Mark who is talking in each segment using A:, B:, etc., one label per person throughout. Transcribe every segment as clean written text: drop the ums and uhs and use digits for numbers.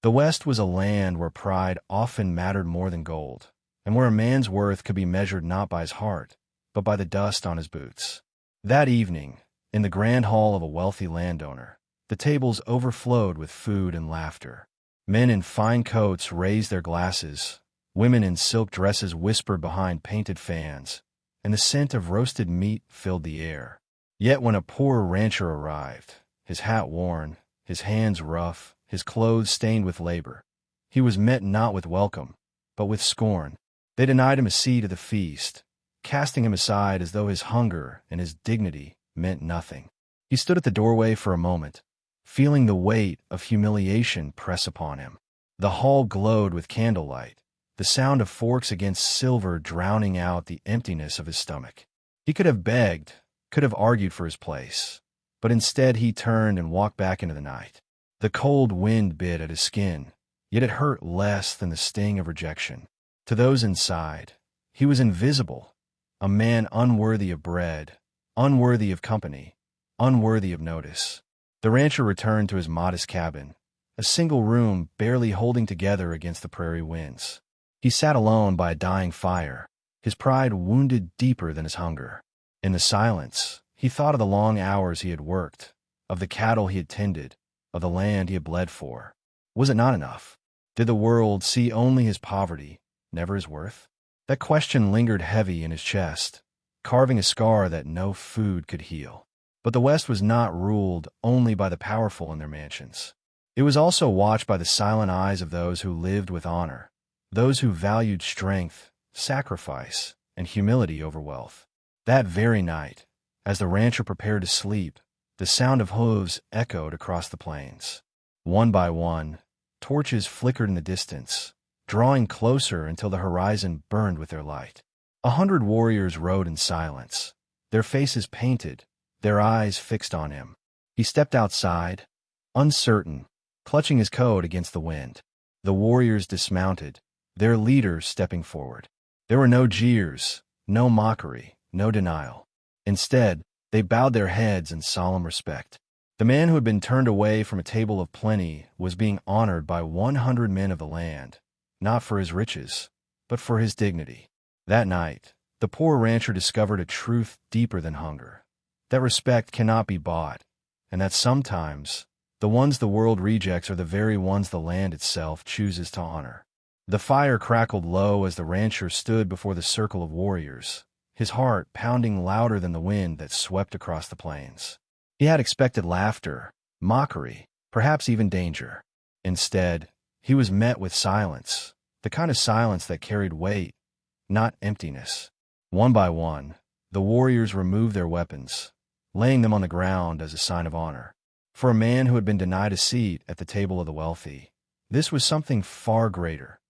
A: The West was a land where pride often mattered more than gold, and where a man's worth could be measured not by his heart, but by the dust on his boots. That evening, in the grand hall of a wealthy landowner, the tables overflowed with food and laughter. Men in fine coats raised their glasses, women in silk dresses whispered behind painted fans, and the scent of roasted meat filled the air. Yet when a poor rancher arrived, his hat worn, his hands rough, his clothes stained with labor, he was met not with welcome, but with scorn. They denied him a seat at the feast, casting him aside as though his hunger and his dignity meant nothing. He stood at the doorway for a moment, feeling the weight of humiliation press upon him. The hall glowed with candlelight, the sound of forks against silver drowning out the emptiness of his stomach. He could have begged, could have argued for his place, but instead he turned and walked back into the night. The cold wind bit at his skin, yet it hurt less than the sting of rejection. To those inside, he was invisible, a man unworthy of bread, unworthy of company, unworthy of notice. The rancher returned to his modest cabin, a single room barely holding together against the prairie winds. He sat alone by a dying fire, his pride wounded deeper than his hunger. In the silence, he thought of the long hours he had worked, of the cattle he had tended, of the land he had bled for. Was it not enough? Did the world see only his poverty, never his worth? That question lingered heavy in his chest, carving a scar that no food could heal. But the West was not ruled only by the powerful in their mansions. It was also watched by the silent eyes of those who lived with honor, those who valued strength, sacrifice, and humility over wealth. That very night, as the rancher prepared to sleep, the sound of hooves echoed across the plains. One by one, torches flickered in the distance, drawing closer until the horizon burned with their light. 100 warriors rode in silence, their faces painted, their eyes fixed on him. He stepped outside, uncertain, clutching his coat against the wind. The warriors dismounted, their leaders stepping forward. There were no jeers, no mockery, no denial. Instead, they bowed their heads in solemn respect. The man who had been turned away from a table of plenty was being honored by 100 men of the land, not for his riches, but for his dignity. That night, the poor rancher discovered a truth deeper than hunger, that respect cannot be bought, and that sometimes the ones the world rejects are the very ones the land itself chooses to honor. The fire crackled low as the rancher stood before the circle of warriors, his heart pounding louder than the wind that swept across the plains. He had expected laughter, mockery, perhaps even danger. Instead, he was met with silence, the kind of silence that carried weight, not emptiness. One by one, the warriors removed their weapons, laying them on the ground as a sign of honor. For a man who had been denied a seat at the table of the wealthy, this was something far greater: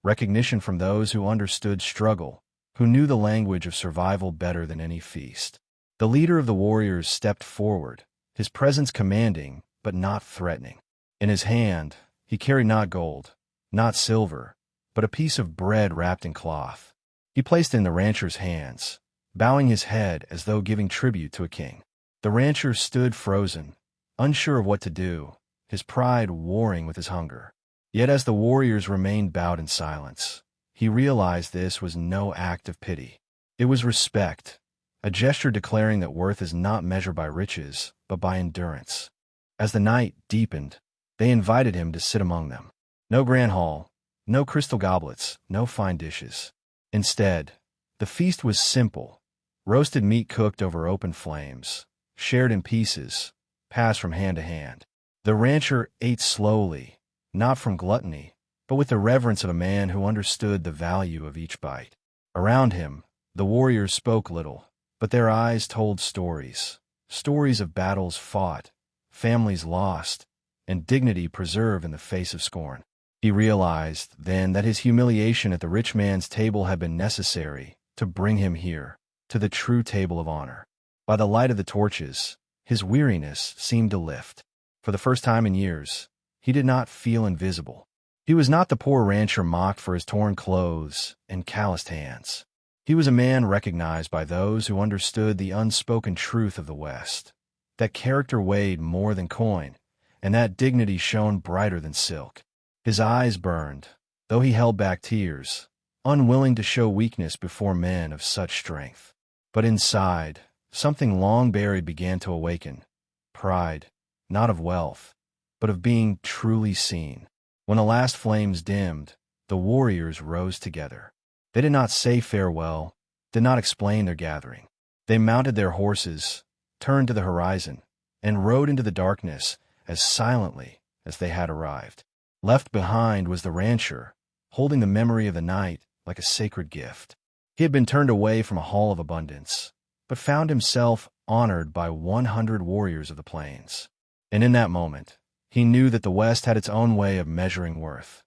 A: recognition from those who understood struggle, who knew the language of survival better than any feast. The leader of the warriors stepped forward, his presence commanding but not threatening. In his hand, he carried not gold, not silver, but a piece of bread wrapped in cloth. He placed it in the rancher's hands, bowing his head as though giving tribute to a king. The rancher stood frozen, unsure of what to do, his pride warring with his hunger. Yet as the warriors remained bowed in silence, he realized this was no act of pity. It was respect, a gesture declaring that worth is not measured by riches, but by endurance. As the night deepened, they invited him to sit among them. No grand hall, no crystal goblets, no fine dishes. Instead, the feast was simple: roasted meat cooked over open flames, shared in pieces, passed from hand to hand. The rancher ate slowly, not from gluttony, but with the reverence of a man who understood the value of each bite. Around him, the warriors spoke little, but their eyes told stories, stories of battles fought, families lost, and dignity preserved in the face of scorn. He realized then that his humiliation at the rich man's table had been necessary to bring him here, to the true table of honor. By the light of the torches, his weariness seemed to lift. For the first time in years, he did not feel invisible. He was not the poor rancher mocked for his torn clothes and calloused hands. He was a man recognized by those who understood the unspoken truth of the West, that character weighed more than coin, and that dignity shone brighter than silk. His eyes burned, though he held back tears, unwilling to show weakness before men of such strength. But inside, something long buried began to awaken. Pride, not of wealth, but of being truly seen. When the last flames dimmed, the warriors rose together. They did not say farewell, did not explain their gathering. They mounted their horses, turned to the horizon, and rode into the darkness as silently as they had arrived. Left behind was the rancher, holding the memory of the night like a sacred gift. He had been turned away from a hall of abundance, but found himself honored by 100 warriors of the plains. And in that moment, he knew that the West had its own way of measuring worth,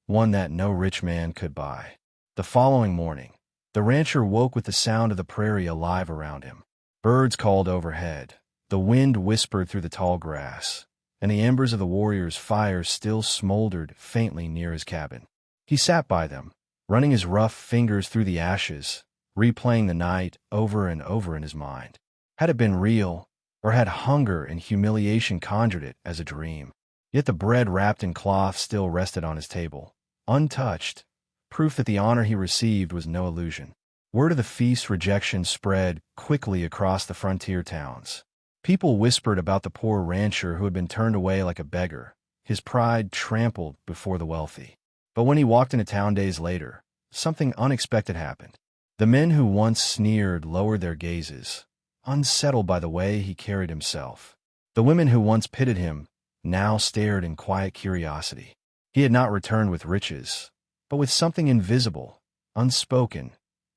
A: one that no rich man could buy. The following morning, the rancher woke with the sound of the prairie alive around him. Birds called overhead, the wind whispered through the tall grass, and the embers of the warriors' fire still smoldered faintly near his cabin. He sat by them, running his rough fingers through the ashes, replaying the night over and over in his mind. Had it been real, or had hunger and humiliation conjured it as a dream? Yet the bread wrapped in cloth still rested on his table, untouched, proof that the honor he received was no illusion. Word of the feast's rejection spread quickly across the frontier towns. People whispered about the poor rancher who had been turned away like a beggar, his pride trampled before the wealthy. But when he walked into town days later, something unexpected happened. The men who once sneered lowered their gazes, unsettled by the way he carried himself. The women who once pitied him now stared in quiet curiosity. He had not returned with riches, but with something invisible, unspoken,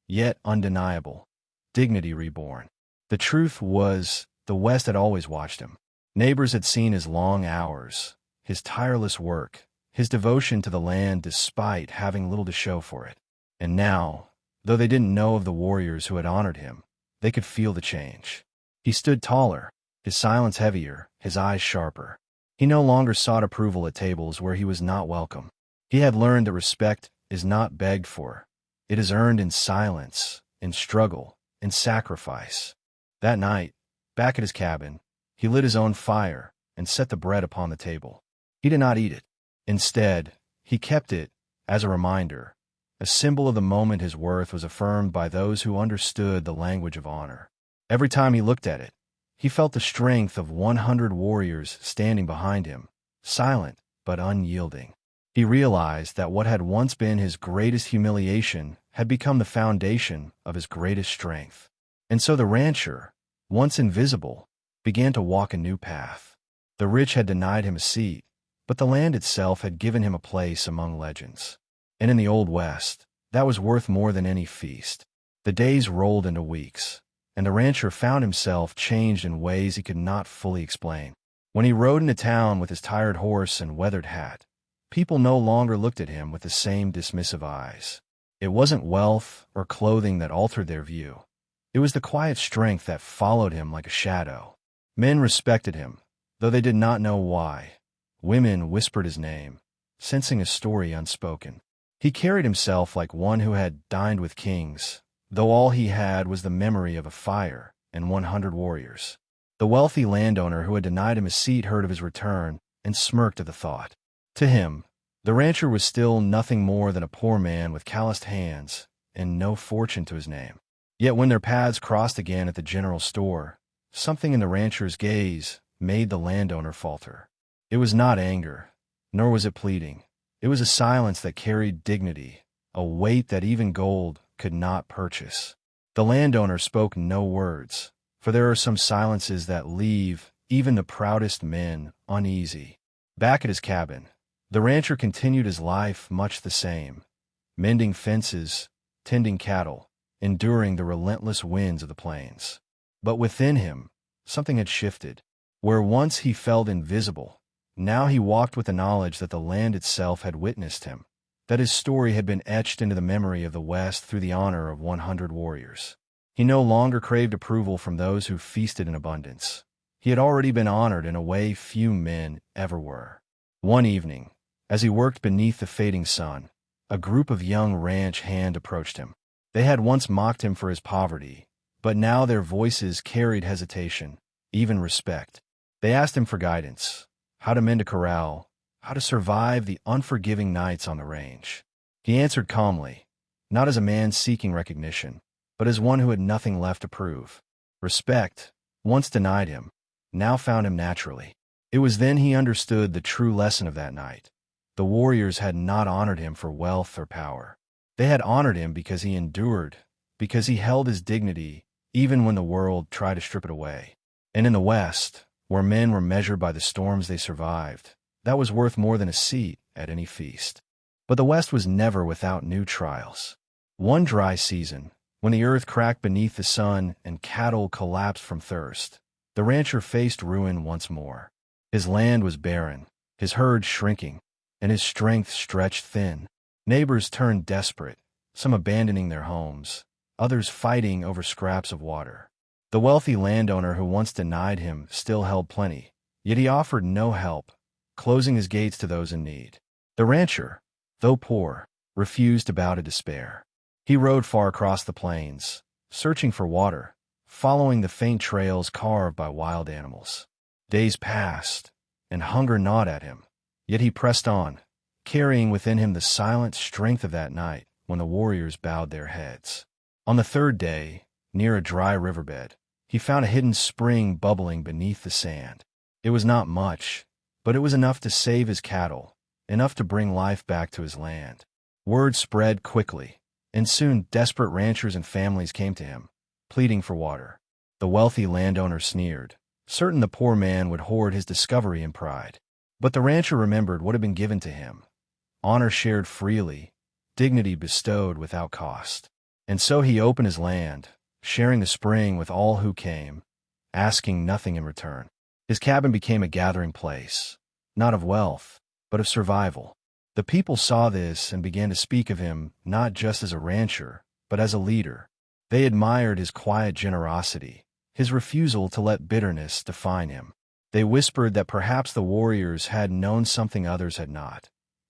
A: yet undeniable: dignity reborn. The truth was, the West had always watched him. Neighbors had seen his long hours, his tireless work, his devotion to the land despite having little to show for it. And now, though they didn't know of the warriors who had honored him, they could feel the change. He stood taller, his silence heavier, his eyes sharper. He no longer sought approval at tables where he was not welcome. He had learned that respect is not begged for. It is earned in silence, in struggle, in sacrifice. That night, back at his cabin, he lit his own fire and set the bread upon the table. He did not eat it. Instead, he kept it as a reminder, a symbol of the moment his worth was affirmed by those who understood the language of honor. Every time he looked at it, he felt the strength of 100 warriors standing behind him, silent but unyielding. He realized that what had once been his greatest humiliation had become the foundation of his greatest strength. And so the rancher, once invisible, began to walk a new path. The rich had denied him a seat, but the land itself had given him a place among legends. And in the Old West, that was worth more than any feast. The days rolled into weeks, and the rancher found himself changed in ways he could not fully explain. When he rode into town with his tired horse and weathered hat, people no longer looked at him with the same dismissive eyes. It wasn't wealth or clothing that altered their view. It was the quiet strength that followed him like a shadow. Men respected him, though they did not know why. Women whispered his name, sensing a story unspoken. He carried himself like one who had dined with kings, though all he had was the memory of a fire and 100 warriors. The wealthy landowner who had denied him a seat heard of his return and smirked at the thought. To him, the rancher was still nothing more than a poor man with calloused hands and no fortune to his name. Yet when their paths crossed again at the general store, something in the rancher's gaze made the landowner falter. It was not anger, nor was it pleading. It was a silence that carried dignity, a weight that even gold could not purchase. The landowner spoke no words, for there are some silences that leave even the proudest men uneasy. Back at his cabin, the rancher continued his life much the same, mending fences, tending cattle, enduring the relentless winds of the plains. But within him, something had shifted. Where once he felt invisible, now he walked with the knowledge that the land itself had witnessed him, that his story had been etched into the memory of the West through the honor of 100 warriors. He no longer craved approval from those who feasted in abundance. He had already been honored in a way few men ever were. One evening, as he worked beneath the fading sun, a group of young ranch hands approached him. They had once mocked him for his poverty, but now their voices carried hesitation, even respect. They asked him for guidance, how to mend a corral, how to survive the unforgiving nights on the range. He answered calmly, not as a man seeking recognition, but as one who had nothing left to prove. Respect, once denied him, now found him naturally. It was then he understood the true lesson of that night. The warriors had not honored him for wealth or power. They had honored him because he endured, because he held his dignity even when the world tried to strip it away. And in the West, where men were measured by the storms they survived, that was worth more than a seat at any feast. But the West was never without new trials. One dry season, when the earth cracked beneath the sun and cattle collapsed from thirst, the rancher faced ruin once more. His land was barren, his herd shrinking, and his strength stretched thin. Neighbors turned desperate, some abandoning their homes, others fighting over scraps of water. The wealthy landowner who once denied him still held plenty, yet he offered no help, closing his gates to those in need. The rancher, though poor, refused to bow to despair. He rode far across the plains, searching for water, following the faint trails carved by wild animals. Days passed, and hunger gnawed at him, yet he pressed on, carrying within him the silent strength of that night when the warriors bowed their heads. On the third day, near a dry riverbed, he found a hidden spring bubbling beneath the sand. It was not much, but it was enough to save his cattle, enough to bring life back to his land. Word spread quickly, and soon desperate ranchers and families came to him, pleading for water. The wealthy landowner sneered, certain the poor man would hoard his discovery in pride. But the rancher remembered what had been given to him, honor shared freely, dignity bestowed without cost. And so he opened his land, sharing the spring with all who came, asking nothing in return. His cabin became a gathering place, not of wealth, but of survival. The people saw this and began to speak of him not just as a rancher, but as a leader. They admired his quiet generosity, his refusal to let bitterness define him. They whispered that perhaps the warriors had known something others had not,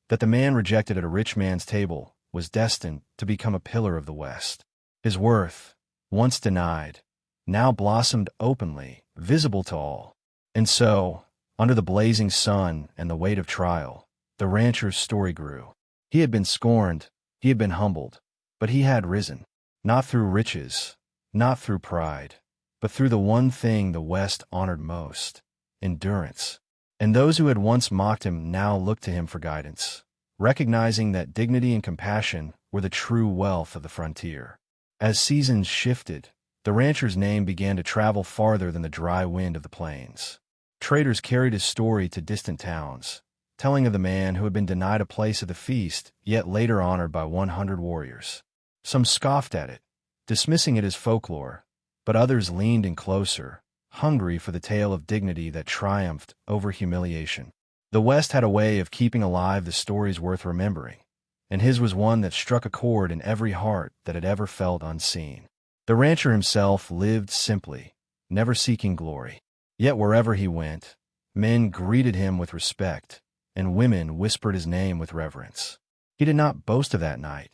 A: that the man rejected at a rich man's table was destined to become a pillar of the West. His worth, once denied, now blossomed openly, visible to all. And so, under the blazing sun and the weight of trial, the rancher's story grew. He had been scorned, he had been humbled, but he had risen, not through riches, not through pride, but through the one thing the West honored most: endurance. And those who had once mocked him now looked to him for guidance, recognizing that dignity and compassion were the true wealth of the frontier. As seasons shifted, the rancher's name began to travel farther than the dry wind of the plains. Traders carried his story to distant towns, telling of the man who had been denied a place at the feast, yet later honored by 100 warriors. Some scoffed at it, dismissing it as folklore, but others leaned in closer, hungry for the tale of dignity that triumphed over humiliation. The West had a way of keeping alive the stories worth remembering, and his was one that struck a chord in every heart that had ever felt unseen. The rancher himself lived simply, never seeking glory. Yet wherever he went, men greeted him with respect, and women whispered his name with reverence. He did not boast of that night,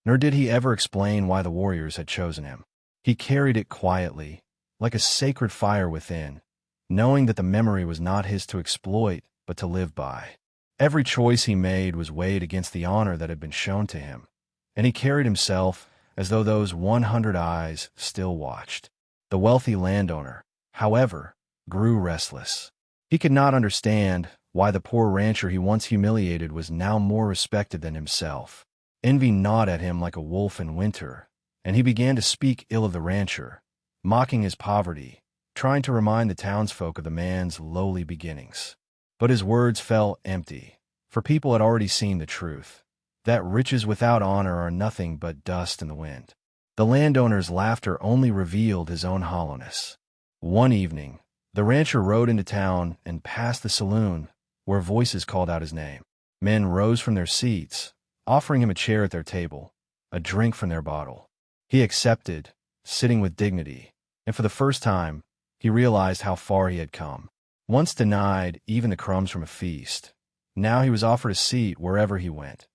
A: nor did he ever explain why the warriors had chosen him. He carried it quietly, like a sacred fire within, knowing that the memory was not his to exploit, but to live by. Every choice he made was weighed against the honor that had been shown to him, and he carried himself as though those 100 eyes still watched. The wealthy landowner, however, grew restless. He could not understand why the poor rancher he once humiliated was now more respected than himself. Envy gnawed at him like a wolf in winter, and he began to speak ill of the rancher, mocking his poverty, trying to remind the townsfolk of the man's lowly beginnings. But his words fell empty, for people had already seen the truth, that riches without honor are nothing but dust in the wind. The landowner's laughter only revealed his own hollowness. One evening, the rancher rode into town and passed the saloon, where voices called out his name. Men rose from their seats, offering him a chair at their table, a drink from their bottle. He accepted, sitting with dignity, and for the first time, he realized how far he had come. Once denied even the crumbs from a feast, now he was offered a seat wherever he went,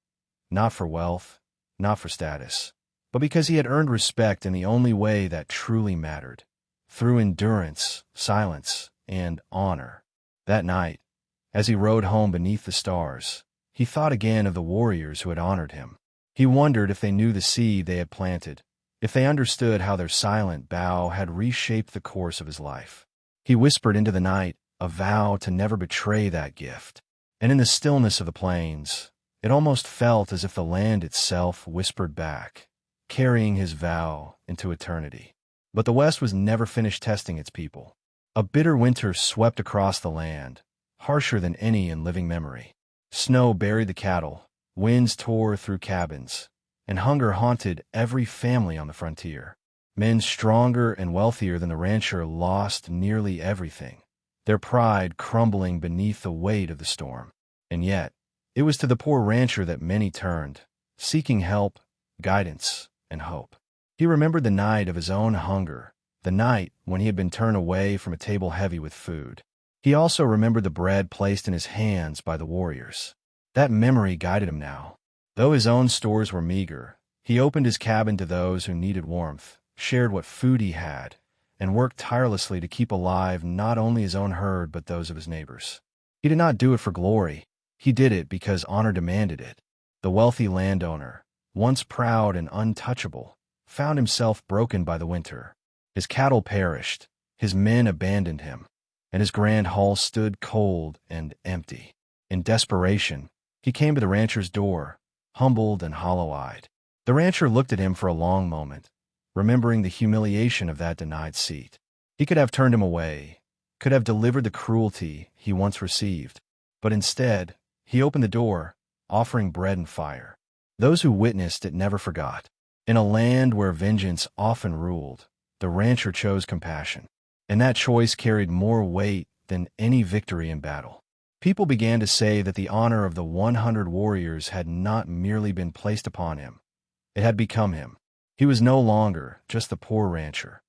A: not for wealth, not for status, but because he had earned respect in the only way that truly mattered: through endurance, silence, and honor. That night, As he rode home beneath the stars, he thought again of the warriors who had honored him. He wondered if they knew the seed they had planted, if they understood how their silent bow had reshaped the course of his life. He whispered into the night a vow to never betray that gift. And in the stillness of the plains, it almost felt as if the land itself whispered back, carrying his vow into eternity. But the West was never finished testing its people. A bitter winter swept across the land, harsher than any in living memory. Snow buried the cattle, winds tore through cabins, and hunger haunted every family on the frontier. Men stronger and wealthier than the rancher lost nearly everything, their pride crumbling beneath the weight of the storm. And yet, it was to the poor rancher that many turned, seeking help, guidance, and hope. He remembered the night of his own hunger, the night when he had been turned away from a table heavy with food. He also remembered the bread placed in his hands by the warriors. That memory guided him now. Though his own stores were meager, he opened his cabin to those who needed warmth, shared what food he had, and worked tirelessly to keep alive not only his own herd but those of his neighbors. He did not do it for glory. He did it because honor demanded it. The wealthy landowner, once proud and untouchable, found himself broken by the winter. His cattle perished, his men abandoned him, and his grand hall stood cold and empty. In desperation, he came to the rancher's door, humbled and hollow-eyed. The rancher looked at him for a long moment, remembering the humiliation of that denied seat. He could have turned him away, could have delivered the cruelty he once received, but instead, he opened the door, offering bread and fire. Those who witnessed it never forgot. In a land where vengeance often ruled, the rancher chose compassion, and that choice carried more weight than any victory in battle. People began to say that the honor of the 100 warriors had not merely been placed upon him. It had become him. He was no longer just the poor rancher.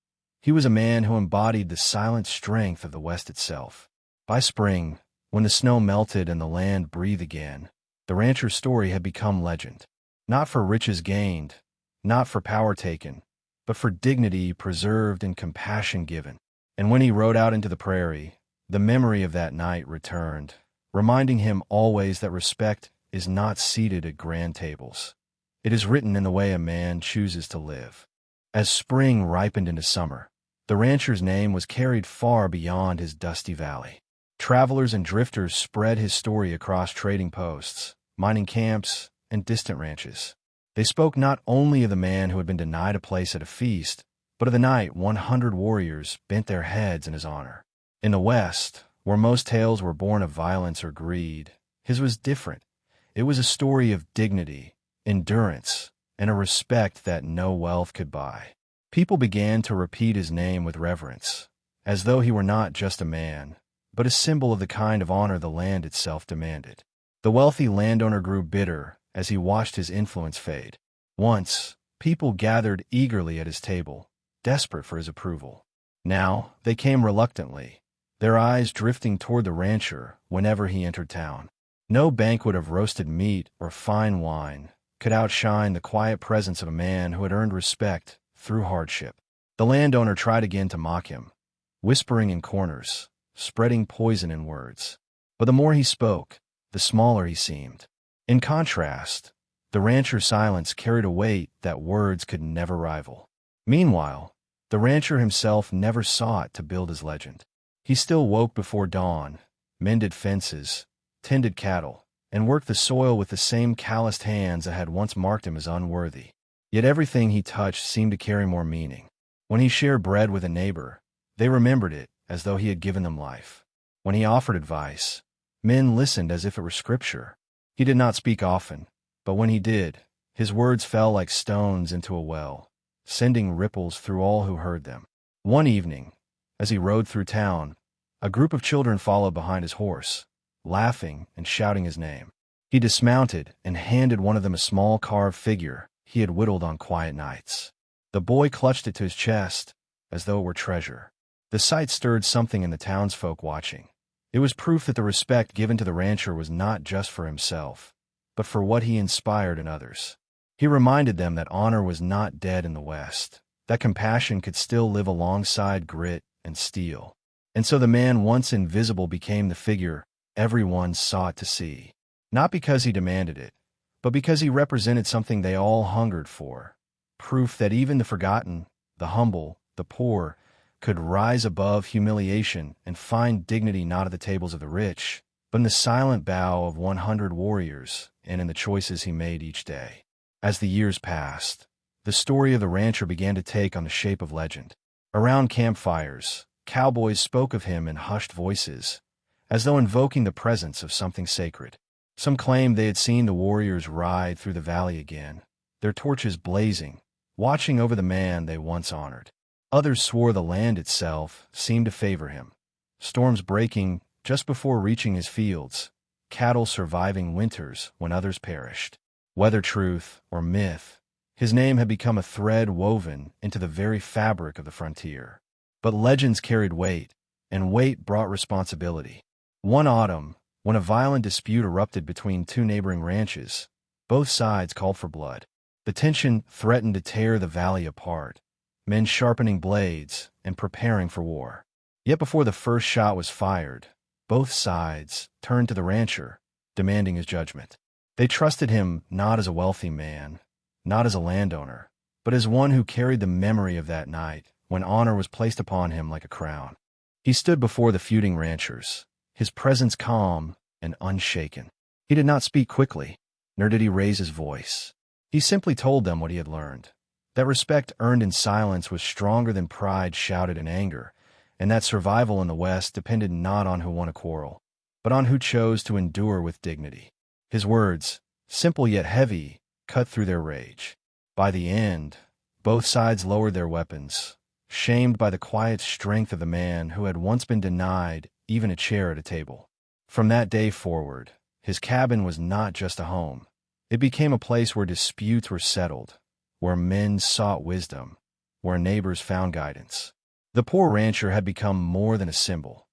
A: He was a man who embodied the silent strength of the West itself. By spring, when the snow melted and the land breathed again, the rancher's story had become legend. Not for riches gained, not for power taken, but for dignity preserved and compassion given. And when he rode out into the prairie, the memory of that night returned, reminding him always that respect is not seated at grand tables. It is written in the way a man chooses to live. As spring ripened into summer, the rancher's name was carried far beyond his dusty valley. Travelers and drifters spread his story across trading posts, mining camps, and distant ranches. They spoke not only of the man who had been denied a place at a feast, but of the night 100 warriors bent their heads in his honor. In the West, where most tales were born of violence or greed, his was different. It was a story of dignity, endurance, and a respect that no wealth could buy. People began to repeat his name with reverence, as though he were not just a man, but a symbol of the kind of honor the land itself demanded. The wealthy landowner grew bitter as he watched his influence fade. Once, people gathered eagerly at his table, desperate for his approval. Now, they came reluctantly, their eyes drifting toward the rancher whenever he entered town. No banquet of roasted meat or fine wine could outshine the quiet presence of a man who had earned respect through hardship. The landowner tried again to mock him, whispering in corners, spreading poison in words. But the more he spoke, the smaller he seemed. In contrast, the rancher's silence carried a weight that words could never rival. Meanwhile, the rancher himself never sought to build his legend. He still woke before dawn, mended fences, tended cattle, and worked the soil with the same calloused hands that had once marked him as unworthy. Yet everything he touched seemed to carry more meaning. When he shared bread with a neighbor, they remembered it as though he had given them life. When he offered advice, men listened as if it were scripture. He did not speak often, but when he did, his words fell like stones into a well, sending ripples through all who heard them. One evening, as he rode through town, a group of children followed behind his horse, laughing and shouting his name. He dismounted and handed one of them a small carved figure he had whittled on quiet nights. The boy clutched it to his chest, as though it were treasure. The sight stirred something in the townsfolk watching. It was proof that the respect given to the rancher was not just for himself, but for what he inspired in others. He reminded them that honor was not dead in the West, that compassion could still live alongside grit and steel. And so the man once invisible became the figure everyone sought to see. Not because he demanded it, but because he represented something they all hungered for. Proof that even the forgotten, the humble, the poor, could rise above humiliation and find dignity not at the tables of the rich, but in the silent bow of 100 warriors and in the choices he made each day. As the years passed, the story of the rancher began to take on the shape of legend. Around campfires, cowboys spoke of him in hushed voices, as though invoking the presence of something sacred. Some claimed they had seen the warriors ride through the valley again, their torches blazing, watching over the man they once honored. Others swore the land itself seemed to favor him, storms breaking just before reaching his fields, cattle surviving winters when others perished. Whether truth or myth, his name had become a thread woven into the very fabric of the frontier. But legends carried weight, and weight brought responsibility. One autumn, when a violent dispute erupted between two neighboring ranches, both sides called for blood. The tension threatened to tear the valley apart, men sharpening blades and preparing for war. Yet before the first shot was fired, both sides turned to the rancher, demanding his judgment. They trusted him not as a wealthy man, not as a landowner, but as one who carried the memory of that night when honor was placed upon him like a crown. He stood before the feuding ranchers, his presence calm and unshaken. He did not speak quickly, nor did he raise his voice. He simply told them what he had learned, that respect earned in silence was stronger than pride shouted in anger, and that survival in the West depended not on who won a quarrel, but on who chose to endure with dignity. His words, simple yet heavy, cut through their rage. By the end, both sides lowered their weapons, shamed by the quiet strength of the man who had once been denied even a chair at a table. From that day forward, his cabin was not just a home. It became a place where disputes were settled, where men sought wisdom, where neighbors found guidance. The poor rancher had become more than a symbol.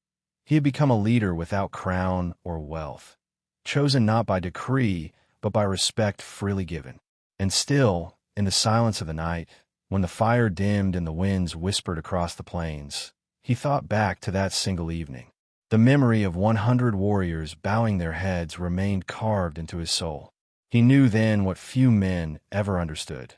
A: He had become a leader without crown or wealth, chosen not by decree, but by respect freely given. And still, in the silence of the night, when the fire dimmed and the winds whispered across the plains, he thought back to that single evening. The memory of 100 warriors bowing their heads remained carved into his soul. He knew then what few men ever understood,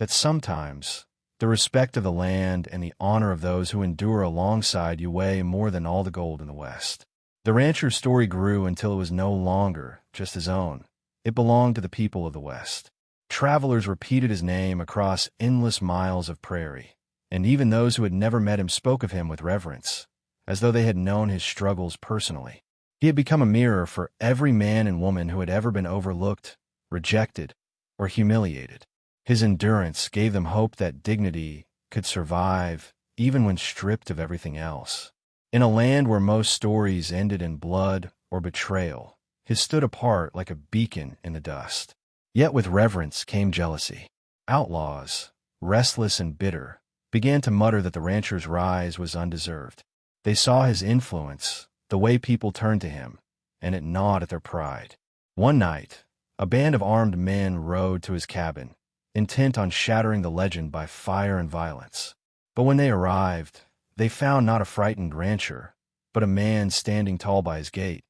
A: that sometimes the respect of the land and the honor of those who endure alongside you weigh more than all the gold in the West. The rancher's story grew until it was no longer just his own. It belonged to the people of the West. Travelers repeated his name across endless miles of prairie, and even those who had never met him spoke of him with reverence, as though they had known his struggles personally. He had become a mirror for every man and woman who had ever been overlooked, rejected, or humiliated. His endurance gave them hope that dignity could survive even when stripped of everything else. In a land where most stories ended in blood or betrayal, his stood apart like a beacon in the dust. Yet with reverence came jealousy. Outlaws, restless and bitter, began to mutter that the rancher's rise was undeserved. They saw his influence, the way people turned to him, and it gnawed at their pride. One night, a band of armed men rode to his cabin, intent on shattering the legend by fire and violence. But when they arrived, they found not a frightened rancher, but a man standing tall by his gate,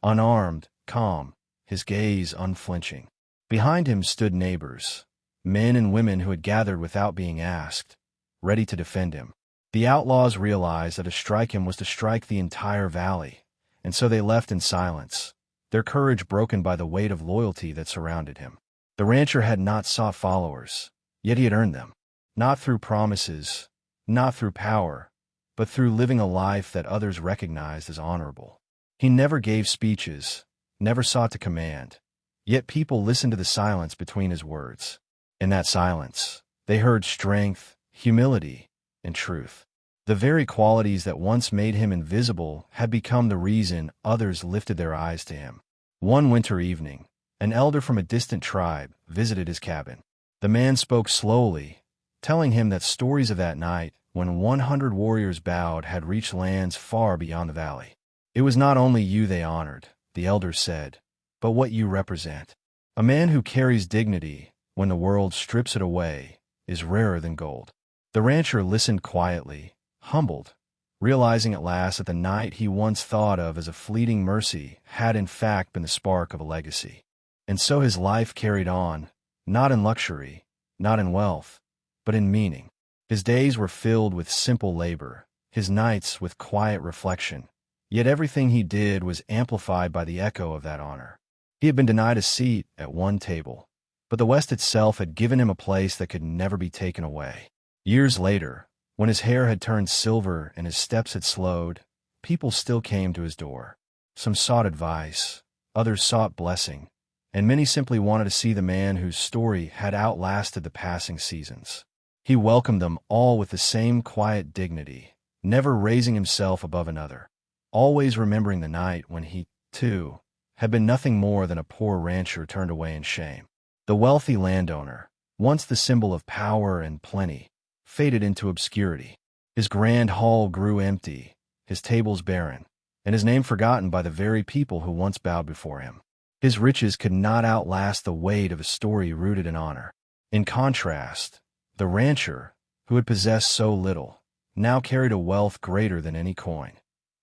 A: unarmed, calm, his gaze unflinching. Behind him stood neighbors, men and women who had gathered without being asked, ready to defend him. The outlaws realized that to strike him was to strike the entire valley, and so they left in silence, their courage broken by the weight of loyalty that surrounded him. The rancher had not sought followers, yet he had earned them, not through promises, not through power, but through living a life that others recognized as honorable. He never gave speeches, never sought to command, yet people listened to the silence between his words. In that silence, they heard strength, humility, and truth. The very qualities that once made him invisible had become the reason others lifted their eyes to him. One winter evening, an elder from a distant tribe visited his cabin. The man spoke slowly, telling him that stories of that night, when 100 warriors bowed, had reached lands far beyond the valley. It was not only you they honored, the elder said, but what you represent. A man who carries dignity when the world strips it away is rarer than gold. The rancher listened quietly, humbled, realizing at last that the night he once thought of as a fleeting mercy had in fact been the spark of a legacy. And so his life carried on, not in luxury, not in wealth, but in meaning. His days were filled with simple labor, his nights with quiet reflection, yet everything he did was amplified by the echo of that honor. He had been denied a seat at one table, but the West itself had given him a place that could never be taken away. Years later, when his hair had turned silver and his steps had slowed, people still came to his door. Some sought advice, others sought blessing, and many simply wanted to see the man whose story had outlasted the passing seasons. He welcomed them all with the same quiet dignity, never raising himself above another, always remembering the night when he, too, had been nothing more than a poor rancher turned away in shame. The wealthy landowner, once the symbol of power and plenty, faded into obscurity. His grand hall grew empty, his tables barren, and his name forgotten by the very people who once bowed before him. His riches could not outlast the weight of a story rooted in honor. In contrast, the rancher, who had possessed so little, now carried a wealth greater than any coin,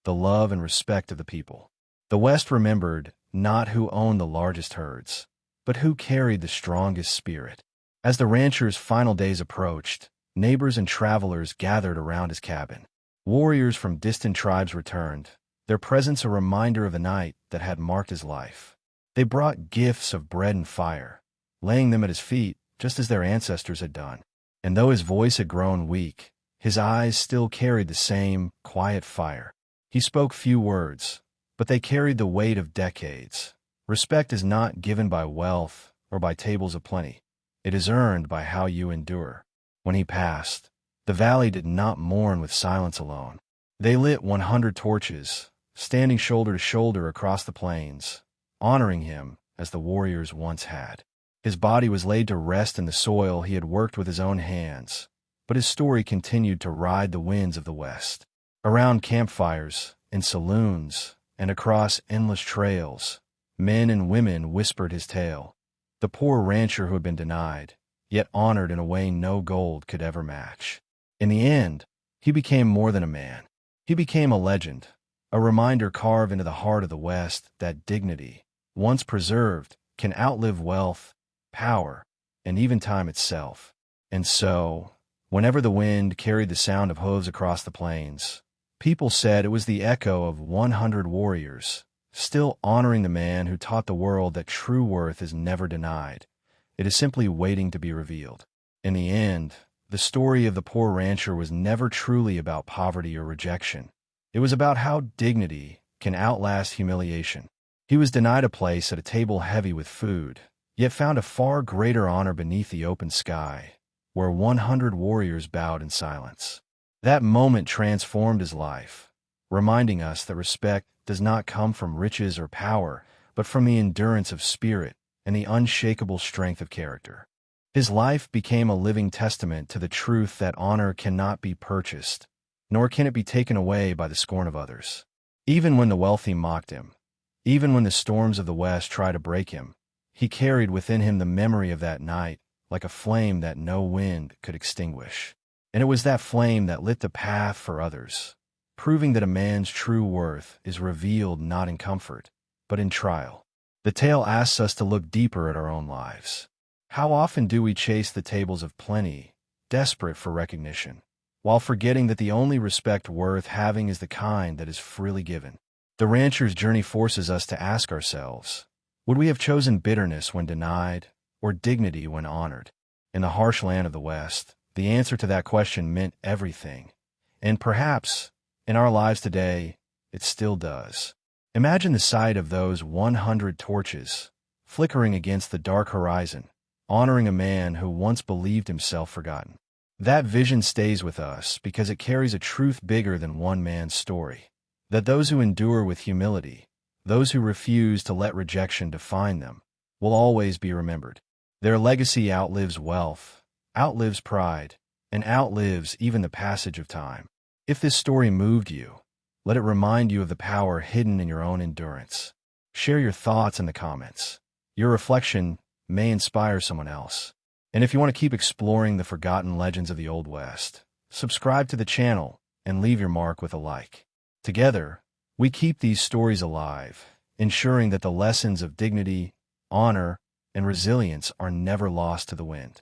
A: the love and respect of the people. The West remembered not who owned the largest herds, but who carried the strongest spirit. As the rancher's final days approached, neighbors and travelers gathered around his cabin. Warriors from distant tribes returned, their presence a reminder of the night that had marked his life. They brought gifts of bread and fire, laying them at his feet just as their ancestors had done. And though his voice had grown weak, his eyes still carried the same quiet fire. He spoke few words, but they carried the weight of decades. Respect is not given by wealth or by tables of plenty. It is earned by how you endure. When he passed, the valley did not mourn with silence alone. They lit 100 torches, standing shoulder to shoulder across the plains, honoring him as the warriors once had. His body was laid to rest in the soil he had worked with his own hands, but his story continued to ride the winds of the West. Around campfires, in saloons, and across endless trails, men and women whispered his tale. The poor rancher who had been denied, yet honored in a way no gold could ever match. In the end, he became more than a man. He became a legend, a reminder carved into the heart of the West that dignity, once preserved, can outlive wealth, power, and even time itself. And so, whenever the wind carried the sound of hooves across the plains, people said it was the echo of 100 warriors, still honoring the man who taught the world that true worth is never denied. It is simply waiting to be revealed. In the end, the story of the poor rancher was never truly about poverty or rejection. It was about how dignity can outlast humiliation. He was denied a place at a table heavy with food, yet found a far greater honor beneath the open sky, where 100 warriors bowed in silence. That moment transformed his life, reminding us that respect does not come from riches or power, but from the endurance of spirit and the unshakable strength of character. His life became a living testament to the truth that honor cannot be purchased, nor can it be taken away by the scorn of others. Even when the wealthy mocked him, even when the storms of the West tried to break him, he carried within him the memory of that night, like a flame that no wind could extinguish. And it was that flame that lit the path for others, proving that a man's true worth is revealed not in comfort, but in trial. The tale asks us to look deeper at our own lives. How often do we chase the tables of plenty, desperate for recognition, while forgetting that the only respect worth having is the kind that is freely given? The rancher's journey forces us to ask ourselves, would we have chosen bitterness when denied, or dignity when honored? In the harsh land of the West, the answer to that question meant everything. And perhaps, in our lives today, it still does. Imagine the sight of those 100 torches, flickering against the dark horizon, honoring a man who once believed himself forgotten. That vision stays with us because it carries a truth bigger than one man's story. That those who endure with humility, those who refuse to let rejection define them, will always be remembered. Their legacy outlives wealth, outlives pride, and outlives even the passage of time. If this story moved you, let it remind you of the power hidden in your own endurance. Share your thoughts in the comments. Your reflection may inspire someone else. And if you want to keep exploring the forgotten legends of the Old West, subscribe to the channel and leave your mark with a like. Together, we keep these stories alive, ensuring that the lessons of dignity, honor, and resilience are never lost to the wind.